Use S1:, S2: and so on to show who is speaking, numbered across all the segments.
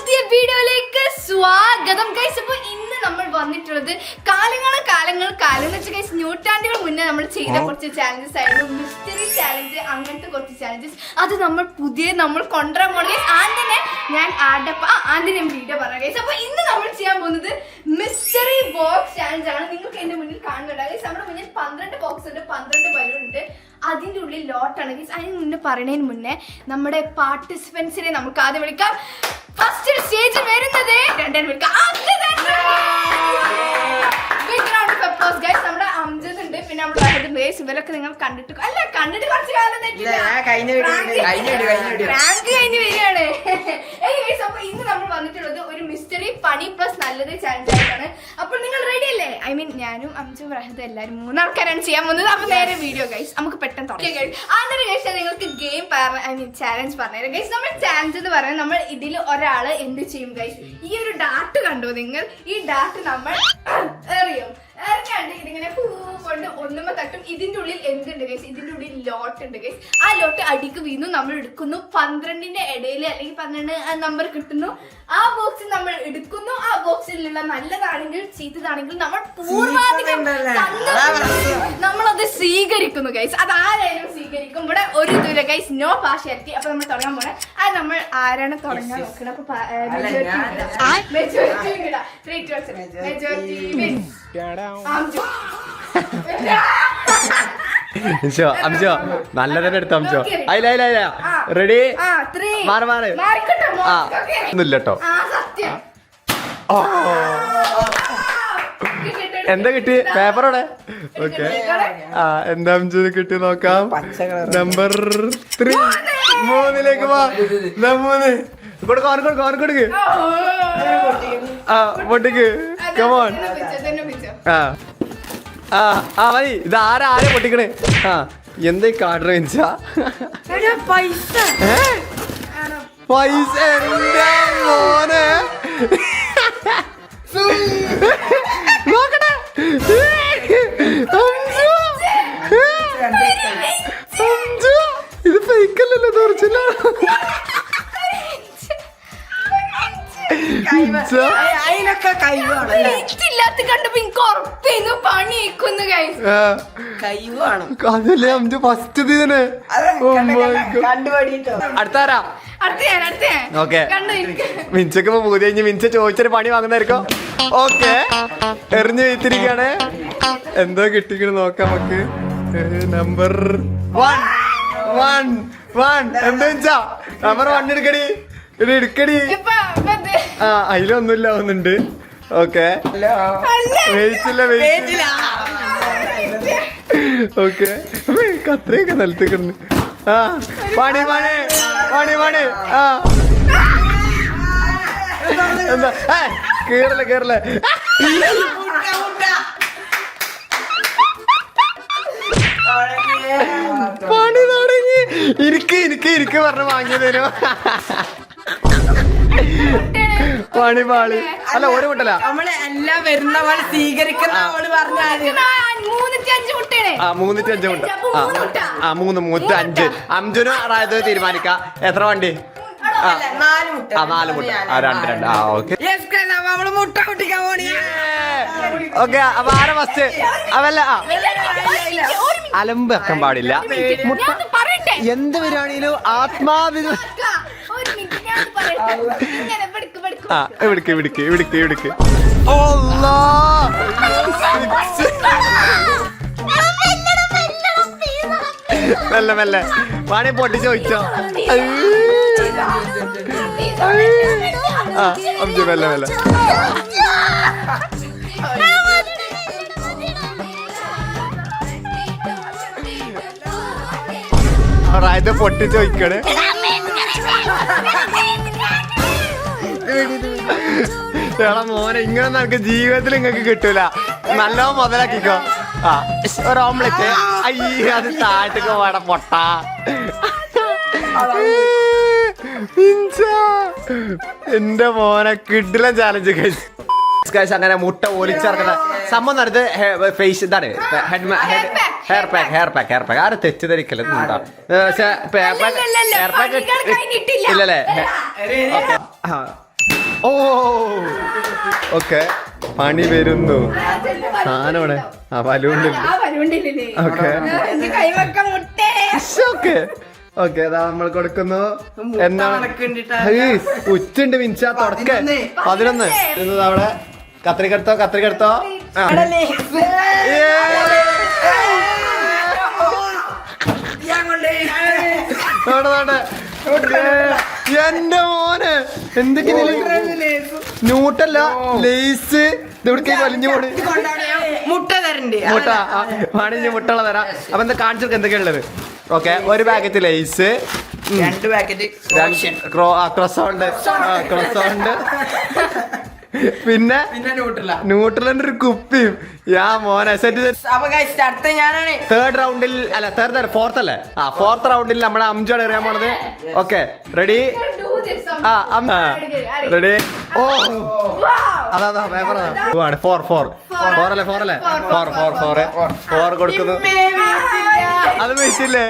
S1: പുതിയ വീഡിയോയിലേക്ക് സ്വാഗതം ഗൈസ്. അപ്പോൾ ഇന്ന് നമ്മൾ വന്നിട്ടുള്ളത് കാലം എന്ന് വെച്ചാൽ ഗൈസ് നൂറ്റാണ്ടുകൾ മുന്നേ നമ്മൾ ചെയ്ത കുറച്ച് ചാലഞ്ചസ് ആയിരുന്നു. മിസ്റ്ററി ചാലഞ്ച്, അങ്ങനത്തെ കുറച്ച് ചാലഞ്ചസ് അത് നമ്മൾ കൊണ്ടുവരാൻ പോണ ഗൈസ്. ആദ്യം വീഡിയോ പറയാം ഗൈസ്. അപ്പൊ ഇന്ന് നമ്മൾ ചെയ്യാൻ പോകുന്നത് മിസ്റ്ററി ബോക്സ് ചാലഞ്ച് ആണ്. നിങ്ങൾക്ക് എന്റെ മുന്നിൽ കാണുന്നുണ്ടാവും ഗൈസ്. നമ്മുടെ മുന്നിൽ 12 ബോക്സ് ഉണ്ട്, 12 ബലൂൺ ഉണ്ട്, അതിന്റെ ഉള്ളിൽ ലോട്ടാണ് ഗൈസ്. അതിന് മുന്നേ പറയുന്നതിന് മുന്നേ നമ്മുടെ പാർട്ടിസിപ്പൻസിനെ നമുക്ക് ആദ്യം വിളിക്കാം. ഫസ്റ്റ് സ്റ്റേജിൽ വരുന്നത് നമ്മുടെ അംജദ് ഉണ്ട്, പിന്നെ നമ്മുടെ ഗൈസ്. ഇവരൊക്കെ നിങ്ങൾ കണ്ടിട്ട് കുറച്ച് കാലം കഴിഞ്ഞ് വരികയാണ്. അപ്പൊ ഇന്ന് നമ്മൾ വന്നിട്ടുള്ളത് ഒരു മിസ്റ്ററി പണി പ്ലസ് നല്ലത് ചാലഞ്ച് ആയിട്ടാണ്. അപ്പോൾ നിങ്ങൾ റെഡി അല്ലേ? ഐ മീൻ ഞാനും അംജും റഹദും എല്ലാവരും 3 ആൾക്കാരാണ് ചെയ്യാൻ പോകുന്നത്. അപ്പൊ നേരെ വീഡിയോ ഗൈസ് നമുക്ക് പെട്ടെന്ന് തുടങ്ങാം. ആദ്യം ഗൈസ് നിങ്ങൾക്ക് ഗെയിം ചാലഞ്ച് പറഞ്ഞുതരാം ഗൈസ്. നമ്മൾ ചാലഞ്ച് എന്ന് പറയുന്നത് നമ്മൾ ഇതിൽ ഒരാള് എന്ത് ചെയ്യും ഗൈസ്? ഈ ഒരു ഡാർട്ട് കണ്ടോ നിങ്ങൾ? ഈ ഡാർട്ട് നമ്മൾ എറിയാണ്ട് ഇതിങ്ങനെ കൊണ്ട് ഒന്നുമ തട്ടും. ഇതിന്റെ ഉള്ളിൽ എന്തുണ്ട് ഗൈസ്? ഇതിന്റെ ഉള്ളിൽ ലോട്ട് ഉണ്ട് ഗൈസ്. ആ ലോട്ട് അടിക്ക് വീണു, നമ്മൾ എടുക്കുന്നു. 12ന്റെ ഇടയിൽ അല്ലെങ്കിൽ 12 നമ്പർ കിട്ടുന്നു. ആ ബോക്സിൽ നമ്മൾ എടുക്കുന്നു. ആ ബോക്സിലുള്ള നല്ലതാണെങ്കിൽ ചീത്തതാണെങ്കിൽ നമ്മൾ പൂർവാധികം നമ്മളത് സ്വീകരിക്കുന്നു ഗൈസ്. അത് ആരായാലും സ്വീകരിക്കും. ഇവിടെ ഒരു ദൂര ഗൈസ്, നോ പാർഷ്യാലിറ്റി. അപ്പൊ നമ്മൾ തുടങ്ങാൻ പോണേ. അത് നമ്മൾ ആരാണ് തുടങ്ങാൻ നോക്കണം? അപ്പൊ
S2: നല്ല തന്നെ എടുത്തോ അംശോ. അയില്ല റെഡി മാറി ഒന്നുമില്ലട്ടോ. എന്താ കിട്ടി? പേപ്പറോടെ ഓക്കെ. എന്താ അംശു കിട്ടി നോക്കാം. നമ്പർ 3 3ലേക്ക് വാ. 3 കൊടുക്ക് പൊട്ടിക്ക്. കമോൺ. മതി. ഇത് ആരെ പൊട്ടിക്കണേ? എന്താ കാർഡർ വെച്ചാ പൈസ എന്താ മോനെ? നോക്കട്ടെ. ഇത് ഫേക്കല്ലല്ലോ, തീർച്ചയാ. അതല്ലേ അഞ്ചു ഫസ്റ്റ് ഇതിന്. അടുത്താരാ? ഓക്കെ. മിൻചക്ക് പൂതി കഴിഞ്ഞ് മിൻച ചോദിച്ചൊരു പണി വാങ്ങുന്നായിരിക്കും. ഓക്കെ, എറിഞ്ഞു വീത്തിരിക്കാണ്. എന്തോ കിട്ടിക്കണ് നോക്കാം നമുക്ക്. നമ്പർ 1 എന്താ വെച്ചാ നമ്പർ 1 എടുക്കടി. ഇത് എടുക്കടി. അതിലൊന്നുമില്ല ഒന്നുണ്ട്. ഓക്കെ, വെയിറ്റില്ല. ഓക്കെ, കത്രയൊക്കെ നിലത്ത് കിടന്ന്. പണി എന്താ? കേറല്ലേ. പണി തുടങ്ങി. ഇരിക്ക് പറഞ്ഞ് വാങ്ങിയതേനു. പണി പാളി. അല്ല, ഒരു മുട്ടല
S3: നമ്മള് എല്ലാം വരുന്ന പോലെ സ്വീകരിക്കുന്ന
S1: 3-5 മുട്ട.
S2: 3-5 അംജുനും അതായത് തീരുമാനിക്കാം. എത്ര വണ്ടി?
S3: 4 മുട്ട.
S2: 4 മുട്ട. 2 ഓക്കെ.
S3: നമ്മള് മുട്ട പൊട്ടിക്കാൻ പോണി.
S2: ഓക്കെ, അപ്പൊ ആരാ ഫസ്റ്റ്? അവല്ല, അലമ്പ് വെക്കാൻ പാടില്ല. എന്ത് വരികയാണെങ്കിലും ആത്മാവിശ്വാസം. ഇവിടേക്ക്. മെല്ലെ വാണി പൊട്ടി ചോദിച്ചോ. അംജു മെല്ലെ. ഇത് പൊട്ടി ചോദിക്കണേ. മോനെ, ഇങ്ങനെ നമുക്ക് ജീവിതത്തിൽ നിങ്ങൾക്ക് കിട്ടൂല. നല്ലോ മുതലാക്കിക്കോ. ഒരു ഓംലെറ്റ്. അയ്യ, അത് താഴത്തേക്ക് വേട പൊട്ട. എന്റെ മോനെ കിട്ടില്ല ചാലഞ്ച് കഴിച്ചു. അങ്ങനെ മുട്ട ഒലിച്ചിറക്കുന്ന സംഭവം നടത്ത് ഫേസ് ഇതാണ്. ഹെയർ പാക്ക് ആരും തെറ്റിദ്ധരിക്കല്. ഇല്ലല്ലേ? ഓ ഓക്കെ പണി വരുന്നു സാധനമാണ് ആ ബലൂണിൽ ഓക്കെ ഓക്കെ ഓക്കെ അതാ നമ്മൾ കൊടുക്കുന്നു എന്താണ് ഉച്ചുണ്ട് മിൻസ തുടക്ക 11 അവിടെ കത്രികെടുത്തോ എന്റെ മോന് എന്തൊക്കെ ന്യൂട്ടല്ല ലേസ് ഇതെവിടേക്ക് വലിഞ്ഞു പോണ്
S3: മുട്ട തരണ്ടേ
S2: മുട്ട വേണമെങ്കിൽ മുട്ടുള്ള തരാം അപ്പൊ എന്താ കാണിച്ചെടുക്ക എന്തൊക്കെയാ ഉള്ളത് ഓക്കെ ഒരു പാക്കറ്റ് ലേസ്
S3: 2 പാക്കറ്റ്
S2: ക്രോസോണ്ട് പിന്നെ ന്യൂട്രലിന്റെ ഒരു കുപ്പിയും മോനെ സെറ്റ്
S3: അടുത്ത ഞാനാണ്
S2: തേർഡ് റൗണ്ടിൽ അല്ല ഫോർത്ത് അല്ലേ ഫോർത്ത് റൗണ്ടിൽ നമ്മുടെ അംജോട് എറിയാൻ പോണത് ഓക്കെ റെഡി റെഡി ഓ അതാ പേപ്പർ ഫോർ കൊടുക്കുന്നു അത് വെച്ചില്ലേ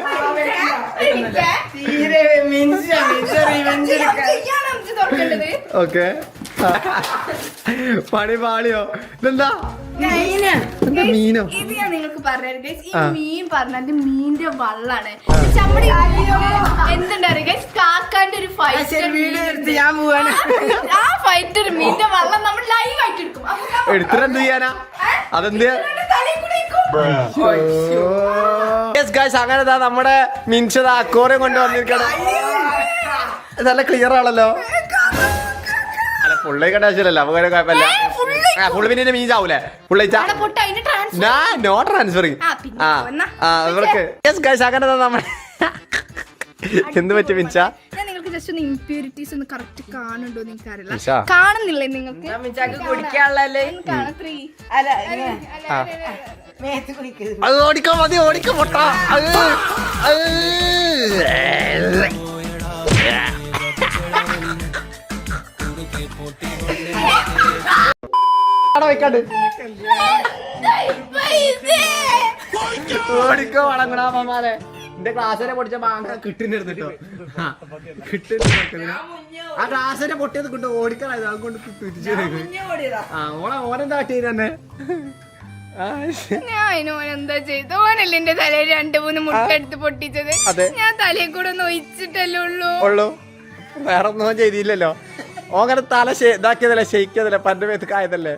S2: ഓക്കെ പണി പാളിയോ ഇതെന്താ മീനോ
S1: ഇത് ഞാൻ നിങ്ങൾക്ക് പറഞ്ഞു ഈ മീൻ പറഞ്ഞത് മീനിന്റെ വള്ളാണ് നമ്മുടെ എന്തുണ്ടായിരുന്നു കാക്കാന്റെ ഒരു ഫൈറ്റർ
S3: ഞാൻ പോവാണ്
S1: ആ ഫൈറ്റർ മീനിന്റെ വള്ളം നമ്മൾ ലൈവ് ആയിട്ട് എടുക്കും
S2: എടുത്തിട്ട് എന്ത് ചെയ്യാനാ അതെന്ത് അങ്ങനെ നമ്മുടെ മിൻഷത് അക്കോറിയം കൊണ്ടുവന്നിരിക്കണം നല്ല ക്ലിയർ ആണല്ലോ അല്ല ഫുള്ളി കണ്ടാശല്ലോ നമുക്ക് കുഴപ്പമില്ല ഫുള്ള് പിന്നെ മീൻ ചാവൂലേ ഫുള്ളി നോ ട്രാൻസ്ഫറിങ് ഇവർക്ക് അങ്ങനെ നമ്മുടെ എന്ത് പറ്റും മിൻഷ
S1: നിങ്ങൾക്ക് ജസ്റ്റ് ഒന്ന് ഇംപ്യൂരിറ്റീസ് ഒന്ന് കറക്റ്റ് കാണുന്നുണ്ടോ നിങ്ങൾക്ക് അറിയില്ല കാണുന്നില്ലേ നിങ്ങൾക്ക്
S3: കുടിക്കാനുള്ളല്ലേ
S2: അത് ഓടിക്കാൻ മതി ഓടിക്കാൻ പൊട്ട വെക്കാണ്ട് ഓടിക്കോ വളങ്ങണാമാരെ എന്റെ ക്ലാസ്സിനെ പൊടിച്ച മാങ്ങ കിട്ടുന്നിരുന്നിട്ടോ ആ ക്ലാസ്സിനെ പൊട്ടിയത് കിട്ടും ഓടിക്കാനായത് അതുകൊണ്ട് തിരിച്ചു ഓനെന്താ പറ്റി തന്നെ
S1: ഞാൻ എന്താ ചെയ്തു ഓനല്ലേ എന്റെ തലയിൽ 2-3 മുട്ട എടുത്ത് പൊട്ടിച്ചത് ഞാൻ തലയിൽ കൂടെ ഒന്ന് ഒഴിച്ചിട്ടല്ലേ ഉള്ളൂ
S2: വേറെ ഒന്നും ചെയ്തില്ലല്ലോ ഓങ്ങനെ തല ഇതാക്കിയതല്ലേ ഷെയ്ക്കതല്ലേ പന്റെ മേത്ത് കായതല്ലേ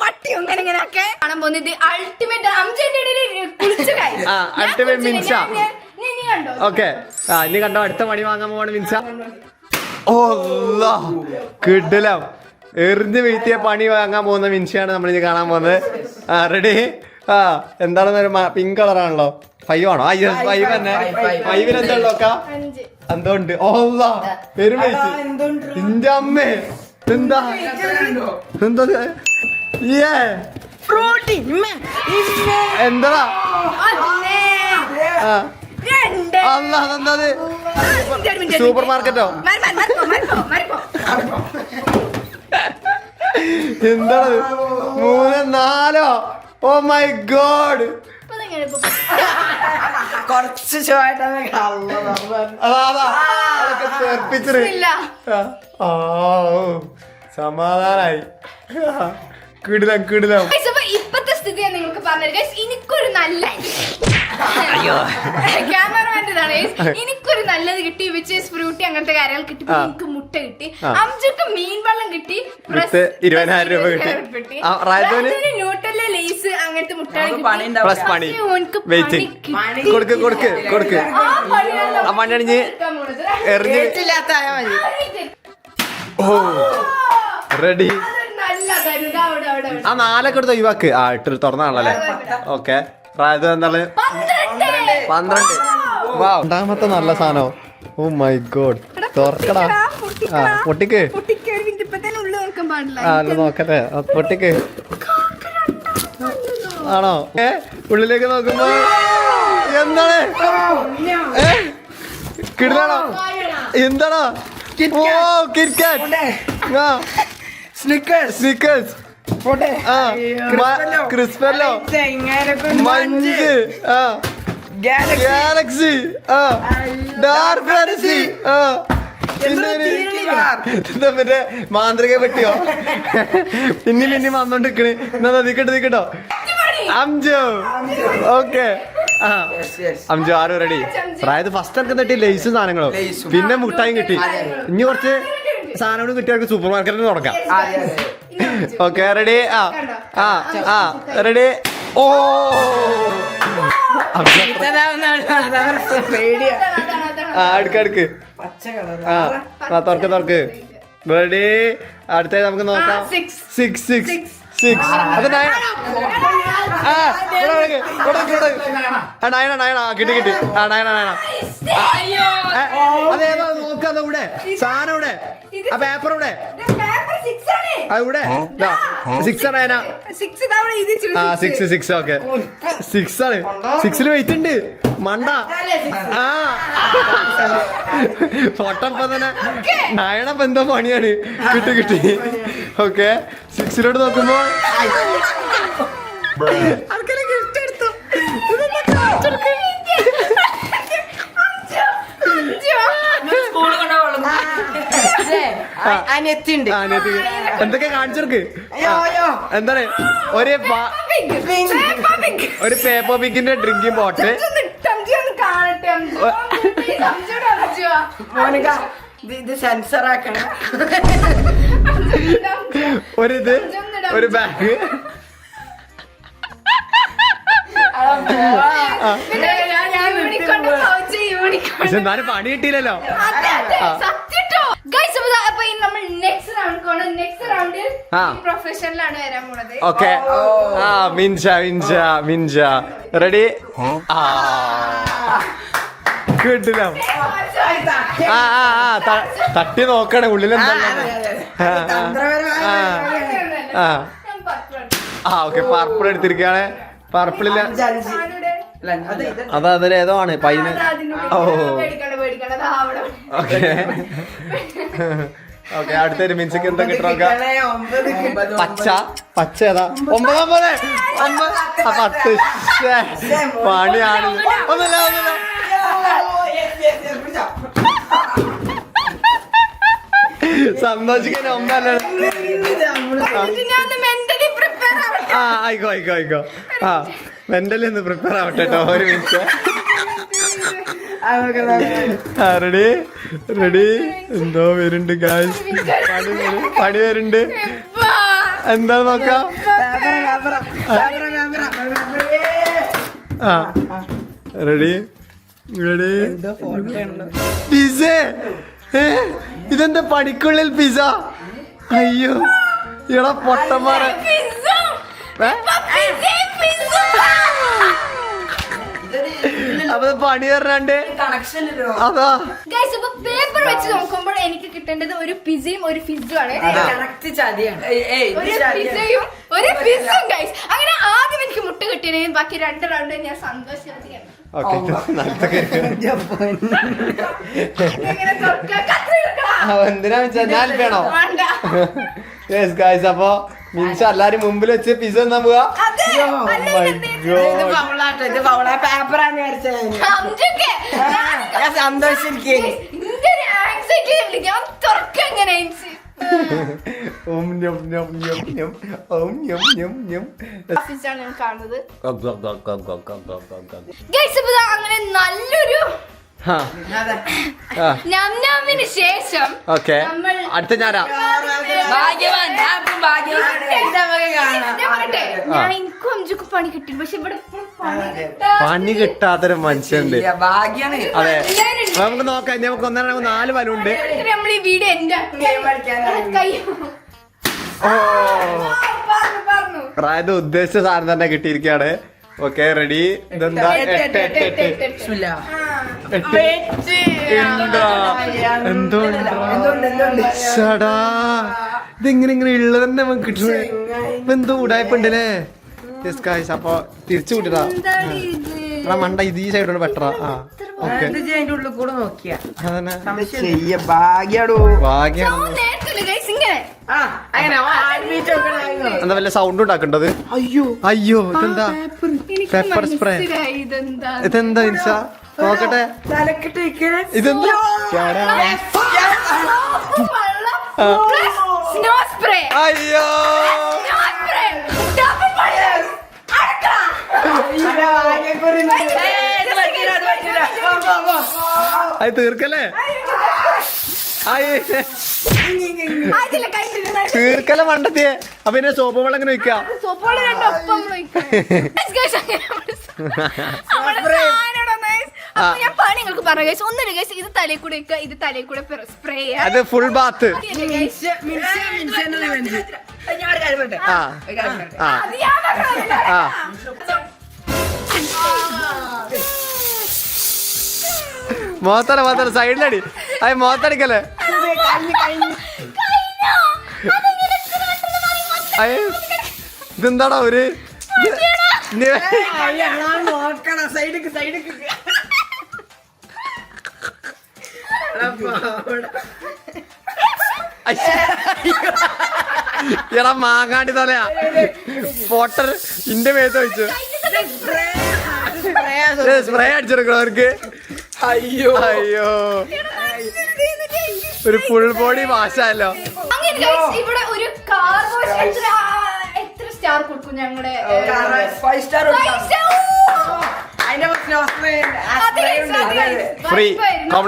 S1: പട്ടി കാണാൻ പോകുന്നത്
S2: അൾട്ടിമേറ്റ് മിൻസ ഓക്കെ ഇനി കണ്ടോ അടുത്ത പണി വാങ്ങാൻ പോവാണ് മിൻസ ഓ കിടിലം എറിഞ്ഞ് വീഴ്ത്തിയ പണി വാങ്ങാൻ പോകുന്ന മിൻഷയാണ് നമ്മളിത് കാണാൻ പോകുന്നത് റെഡി എന്താണെന്നൊരു പിങ്ക് കളറാണല്ലോ 5 ആണോ 5 തന്നെ 5 എന്താ ഉള്ളോക്ക എന്തുണ്ട് ഓല്ലാ പെരും ഇന്റെ അമ്മേ എന്താ എന്താ അതെന്താ സൂപ്പർ മാർക്കറ്റോ എന്താണ് 3 4 ഓ മൈ ഗോഡ്
S3: കുറച്ച്
S2: സമാധാനായി കിടിലം
S1: ഇപ്പത്തെ സ്ഥിതി നിങ്ങൾക്ക് പറഞ്ഞു എനിക്കൊരു നല്ല ക്യാമറമാൻ്റെതാണ് എനിക്കൊരു നല്ലത് കിട്ടി വിച്ച് ഫ്രൂട്ടി അങ്ങനത്തെ കാര്യങ്ങൾ കിട്ടി എനിക്ക് മുട്ട കിട്ടി അഞ്ചുക്ക് മീൻ വെള്ളം കിട്ടി
S2: 20,000 രൂപ കിട്ടി
S1: ന്യൂട്ടല്ല ലേസ് അങ്ങനത്തെ മുട്ട
S2: പ്ലസ് പണി കൊടുക്ക് ആ പണി എറിഞ്ഞ് ഓ റെഡി ആ 4 എടുത്ത് ഒഴിവാക്ക് ഇട്ട് തുറന്നാണല്ലേ ഓക്കെ എന്താണ് 12 രണ്ടാമത്തെ നല്ല സാധനം ഓ മൈ ഗോഡ് തുറക്കടാ പൊട്ടിക്ക് നോക്കട്ടെ പൊട്ടിക്ക് ആണോ ഉള്ളിലേക്ക് നോക്കുമ്പോ എന്താണ് കിടലാണോ എന്താണോ ഓ KitKat Snickers Crispello Munch Galaxy Dark Fantasy എന്താ മറ്റേ മാന്ത്രിക പറ്റിയോ പിന്നിൽ വന്നോണ്ടിരിക്കണ് എന്നാ നിക്കട്ടോ അംജു ഓക്കെ ആ അംജു ആരും റെഡി അതായത് ഫസ്റ്റ് ഒക്കെ കിട്ടി ലേസും സാധനങ്ങളോ പിന്നെ മുട്ടായും കിട്ടി ഇനി കുറച്ച് സാധനങ്ങളും കിട്ടിയവർക്ക് സൂപ്പർ മാർക്കറ്റിൽ തുടക്കാം ഓക്കെ റെഡി റെഡി ഓ അടുക്ക് തുറക്ക് റെഡി അടുത്ത നമുക്ക് നോക്കാം 6 അത് കിട്ടി അതേതാ നോക്കാതെ ഇവിടെ സാധനം ഇവിടെ ആ പേപ്പർ ഇവിടെ ഇവിടെ 6 ആണ് 6 ഓക്കെ 6 ആണ് 6 വെയിറ്റ് ഉണ്ട് മണ്ട ആ പൊട്ടപ്പോ തന്നെ നയണപ്പ എന്തോ പണിയാണ് കിട്ടി ഓക്കെ 6 നോക്കുമ്പോ
S3: അനിയത്തിണ്ട്
S2: എന്തൊക്കെ കാണിച്ചെടുക്ക് എന്താണ് ഒരു പേപ്പർ പിക്കിന്റെ ഡ്രിങ്കിങ് ബോട്ടിൽ
S3: ഇത് സെൻസർ ആക്കണം
S2: ഒരു ബാഗ് പക്ഷെ എന്നാലും പണി കിട്ടിയില്ലല്ലോ
S1: പ്രൊഫഷനിലാണ് വരാൻ പോണത്
S2: ഓക്കെ ആ മിൻജ റെഡി കിട്ടില്ല തട്ടി നോക്കണേ ഉള്ളിലെന്താ ഓക്കെ പർപ്പിൾ എടുത്തിരിക്കാണ് പർപ്പിളില്ല അതാ അതിലേതോ ആണ് പൈന് ഓ ഓക്കെ ഓക്കെ അടുത്തൊരു മിൻസിക്ക് എന്താ കിട്ടണോക്ക പച്ച ഏതാ 9 10 പണിയാണ് ഒന്നല്ല സന്തോഷിക്കാൻ 9 ആയിക്കോ മെന്റലി ഒന്ന് പ്രിപ്പയർ ആവട്ടെ കേട്ടോ ഒരു മിനിറ്റ് റെഡി എന്തോ വരുന്നുണ്ട് ഗായ്സ് പണി വരുന്നുണ്ട് എന്താ നോക്കാം റെഡി പിസ ഇതെന്താ പണിക്കുള്ളിൽ പിസ അയ്യോ ഇവിടെ പൊട്ടന്മാരെ അപ്പൊ പണി പറഞ്ഞാണ്ട് അതാ
S1: പേപ്പർ വെച്ച് നോക്കുമ്പോൾ എനിക്ക് കിട്ടേണ്ടത് ഒരു പിസയും ഒരു ഫിസും ആണ് ഒരു പിസയും ഒരു ഫിസും ഗൈസ് അങ്ങനെ ആദ്യം എനിക്ക് മുട്ട കിട്ടിയ ബാക്കി 2 റൗണ്ട് ഞാൻ സന്തോഷിച്ചിരിക്കുകയാണ്
S2: എന്തിനാ വേണോ അപ്പൊ മീൻസ് എല്ലാരും മുമ്പിൽ വെച്ച് പിസ എന്നാ പോവാ
S3: സന്തോഷിച്ചിരിക്കും
S1: അങ്ങനെ നല്ലൊരു നമ്നാമിന് ശേഷം
S2: അടുത്ത ഞാനാ
S1: എനിക്കും അഞ്ചുക്കും പണി കിട്ടി പക്ഷെ ഇവിടെ
S2: പണി കിട്ടാത്തൊരു മനുഷ്യണ്ട് അതെ നമുക്ക് നോക്കാം നമുക്ക് 4 ബലൂണ്ട്
S1: നമ്മൾ ഈ വീഡിയോ എന്റെ
S2: അതായത് ഉദ്ദേശിച്ച സാധനം തന്നെ കിട്ടിയിരിക്കുകയാണ് ഓക്കെ റെഡി ഇതെന്താ 8 എന്തോ ഇതെങ്ങനെ ഉള്ളത് തന്നെ നമുക്ക് കിട്ടുന്നത് ഇപ്പൊ എന്തോ ഉടായ്പണ്ടല്ലേ അപ്പൊ തിരിച്ചു വിട്ടിട്ടാ മണ്ട ഇത് ഈ സൈഡോട് ബെറ്ററാ ഓക്കെ എന്താ വല്ല സൗണ്ട് ഉണ്ടാക്കേണ്ടത് അയ്യോ ഇതെന്താ പെപ്പർ സ്പ്രേ ഇതെന്താ ഇൻസ നോക്കട്ടെ
S3: തലക്കിട്ട് വെക്കണേ.
S2: ഇതെന്താ
S1: സ്നോ സ്പ്രേ
S2: അയ്യോ
S3: ഇതിന്റെ വാങ്ങേക്കുറി
S2: അത് തീർക്കല്ലേ തീർക്കല മണ്ടത്തിയെ അപ്പൊ പിന്നെ സോപ്പ് വെള്ളം എങ്ങനെ വെക്ക
S1: സോപ്പോള് രണ്ടൊപ്പം ഞാൻ പണി നിങ്ങൾക്ക് പറഞ്ഞു ഗൈസ് ഒന്നര ഗൈസ് ഇത് തലയിൽ കൂടെ വെക്കുക ഇത് തലയിൽ കൂടെ സ്പ്രേ
S2: അത് ഫുൾ ബാത്ത് ആ ആ ആ മോത്തല സൈഡിലടി അത് മോത്തടിക്കല്ലേ ഇതെന്താടാ ഒരു
S3: നോക്കണം സൈഡിക്ക് സൈഡിക്ക്
S2: എടാ മാങ്ങാണ്ടി തലയാ പോട്ടർ ഇന്റെ മേത്ത് വെച്ചു സ്പ്രേ അടിച്ചെടുക്കണോ അവർക്ക് അയ്യോ അയ്യോ ഒരു ഫുൾ ബോഡി വാശല്ലോ
S1: ഇവിടെ ഒരു കാർ എത്ര സ്റ്റാർ കൊടുക്കും ഞങ്ങളുടെ
S3: 5 സ്റ്റാർ
S2: ഫ്രീ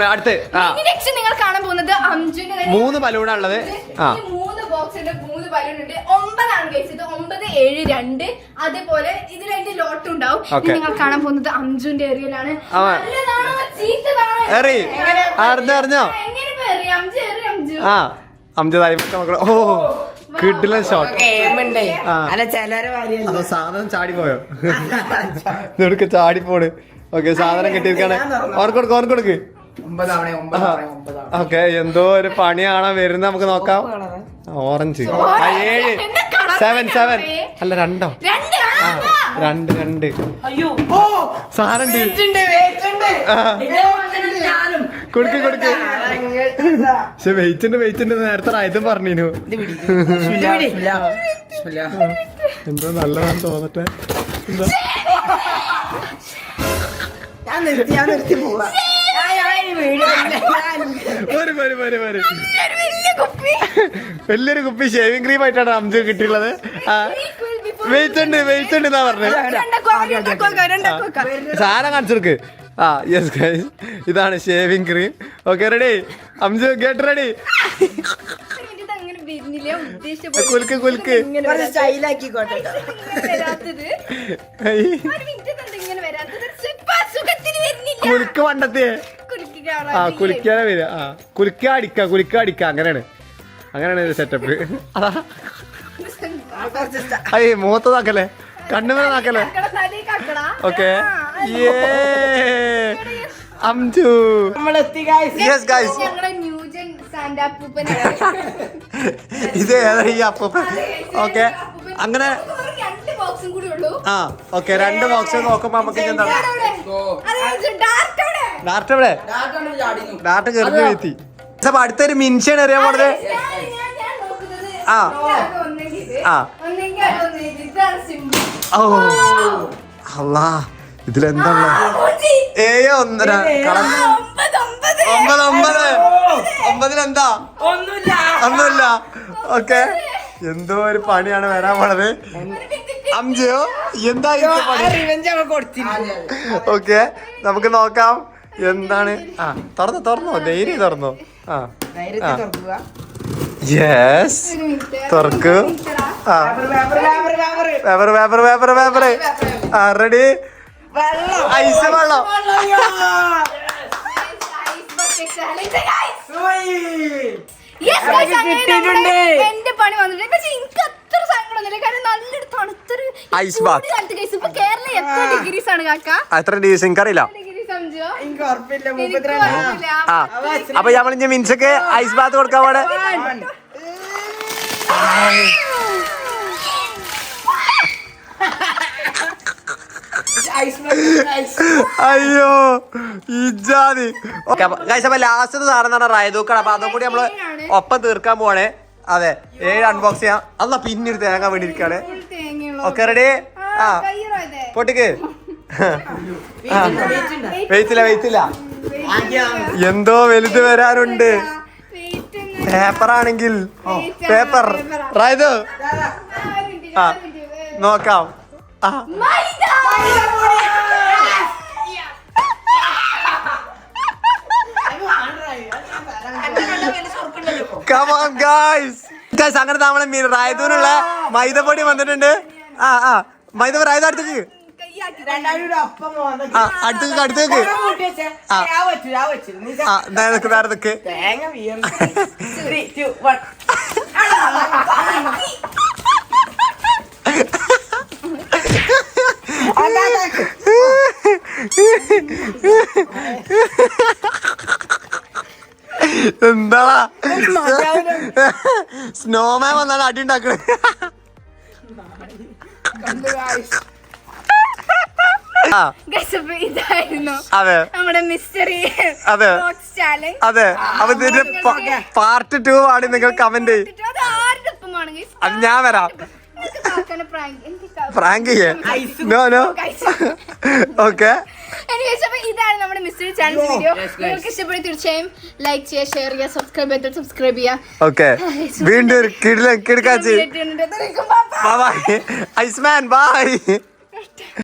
S2: അടുത്ത് ആ
S1: നെക്സ്റ്റ് നിങ്ങൾ കാണാൻ പോകുന്നത് അംജുന്
S2: 3 ബലൂണാ ഉള്ളത് ആ
S1: 3 ബോക്സിന്റെ 3 ബലൂൺ ഉണ്ട് 9 ആണ് കഴിച്ചത് 9 7 2 അതേപോലെ ഇതിൽ അതിന്റെ ലോട്ട് ഉണ്ടാവും
S2: Okay.
S1: നിങ്ങൾ കാണാൻ പോകുന്നത് അംജുന്റെ ഏരിയയിലാണ്
S2: അവൻ.
S1: നല്ലതാണോ ചീത്തതാണോ
S2: എറി അറിഞ്ഞോ
S1: എങ്ങനെ എറി അംജു എറി അംജു
S2: ആ അംജദായി മക്കളെ ഓ കിഡിലൻ ഷോട്ട്
S3: ഗെയിമുണ്ടേ
S2: ആ.
S3: അല്ല ചിലര് വാരിയല്ലോ
S2: അതോ സാധനം ചാടിപ്പോയോ ഇതെടുക്ക് ചാടിപ്പോണ് ഓക്കെ സാധനം കെട്ടിയിരിക്കാണ് ഓർക്കൊടുക്ക്
S3: 9 തവണ 9 തവണ 9 തവണ
S2: ഓക്കെ എന്തോ ഒരു പണി കാണാൻ വരുന്ന നമുക്ക് നോക്കാം ഓറഞ്ച് 7 7 അല്ല 2 ആ 2
S3: അയ്യോ ഓ
S2: സാധനം
S3: വെയിറ്റുണ്ട്
S2: ആ.
S3: ഇതേ വന്നിട്ടുണ്ട് ഞാനും
S2: കൊടുക്ക് പക്ഷെ വെയിറ്റ് നേരത്തെ ഇതും പറഞ്ഞിനു എന്തോ നല്ലതാന്ന് തോന്നട്ടെ എന്താ
S3: ഞാൻ നിർത്തി പോവാ
S2: പോര് വലിയൊരു കുപ്പി ഷേവിംഗ് ക്രീം ആയിട്ടാണ് അംജു കിട്ടിയുള്ളത് വെയിറ്റ് ഉണ്ട് എന്നാ പറഞ്ഞത് സാധനം കാണിച്ചെടുക്ക് ആ യെസ് ഗൈസ് ഇതാണ് shaving cream okay ready Anju get ready കുലുക്ക്
S3: സ്റ്റൈലാക്കിക്കോട്ടെ
S2: കുലുക്ക് പണ്ടത്തെ ആ കുലിക്കാതെ വരിക ആ കുലിക്ക അടിക്ക അങ്ങനെയാണ് സെറ്റപ്പ് അതാ അയ്യ മൂത്തതാക്കല്ലേ കണ്ണുമേനാക്കല്ലേ ഓക്കെ അംജു യെസ് ഗൈസ് ഇത് ഏതാ ഈ അപ്പൂപ്പൻ ഓക്കെ അങ്ങനെ ആ ഓക്കെ 2 ബോക്സ് നോക്കുമ്പോ നമുക്ക് എന്താണ് ഡാർട്ട് എവിടെ ഡാർട്ട് കയറി വീഴ്ത്തി അപ്പൊ അടുത്തൊരു മിൻഷാണ് അറിയാൻ പോണത് ആ ആ ഓ അല്ലാ ഇതിലെന്താ ഏയോ 9 എന്താ ഒന്നുമില്ല ഓക്കെ എന്തോ ഒരു പണിയാണ് വരാൻ പോണത് അംജോ എന്താ ഓക്കെ നമുക്ക് നോക്കാം എന്താണ് ആ തുറന്നോ ധൈര്യം തുറന്നോ ആ യെസ് തുറക്കു ആ പേപ്പർ ആ റെഡി ഐസ് വെള്ളം
S1: എന്റെ പണി വന്നിട്ടുണ്ട് പക്ഷെ എനിക്ക് അത്ര സങ്കടമൊന്നുമില്ല കാരണം നല്ലൊരു തണുത്തൊരു
S2: ഐസ് ബാത്ത്
S1: ഇപ്പൊ കേരളം എത്ര ഡിഗ്രീസ് ആണ് കാക്ക
S2: എത്ര ഡിഗ്രീസ് എനിക്കറിയില്ല
S1: ഡിഗ്രി സംജോ
S3: എനിക്ക് ഉറപ്പില്ല
S2: ആ അപ്പൊ നമ്മൾ ഇനി മിൻസക്ക് ഐസ് ബാത്ത് കൊടുക്കാൻ പാടെ അയ്യോ ഇജാതി അപ്പൊ ലാസ്റ്റ് സാധനം റായതൂക്കാണ് അപ്പൊ അതും കൂടി നമ്മള് ഒപ്പം തീർക്കാൻ പോവാണേ അതെ 7 അൺബോക്സ് ചെയ്യാം അല്ല പിന്നീട് തേങ്ങാൻ വേണ്ടി ഇരിക്കാണ് ഓക്കെ റെഡി ആ പൊട്ടിക്ക് വെയിറ്റില്ല എന്തോ വലുത് വരാനുണ്ട്. പേപ്പർ ആണെങ്കിൽ പേപ്പർ റായത് ആ നോക്കാം. ആ Come on guys. Guys, അങ്ങനെ നമ്മളെ റായതൂനുള്ള മൈദപ്പൊടി വന്നിട്ടുണ്ട്. മൈദ റായത് അടുത്തേക്ക് അടുത്തേക്ക് വേറെ നിക്ക്. എന്താടാ സ്നോമാൻ വന്നാണ് അടി ഉണ്ടാക്കണേ.
S1: ഇതായിരുന്നു
S2: അതെ
S1: നമ്മുടെ മിസ്റ്ററി
S2: അതെ
S1: ചാലഞ്ച്.
S2: അതെ അപ്പൊ ഇതിന്റെ പാർട്ട് 2 ആണ്. നിങ്ങൾ കമന്റ് ചെയ്യും.
S1: അത് ആരുടെ ഒപ്പമാണെങ്കിൽ
S2: അത് ഞാൻ വരാം. പ്രാങ്ക് ചെയ്യേ? No okay.
S1: ഇതാണ് നമ്മുടെ മിസ്റ്ററി ചാലഞ്ച് വീഡിയോ. നിങ്ങൾക്ക് ഇഷ്ടപ്പെടി തീർച്ചയായും ലൈക്ക് ചെയ്യുക, ഷെയർ ചെയ്യുക, സബ്സ്ക്രൈബ് ചെയ്യുക.
S2: ഓക്കെ വീണ്ടും കിടക്കാച്ചി. By Iceman by.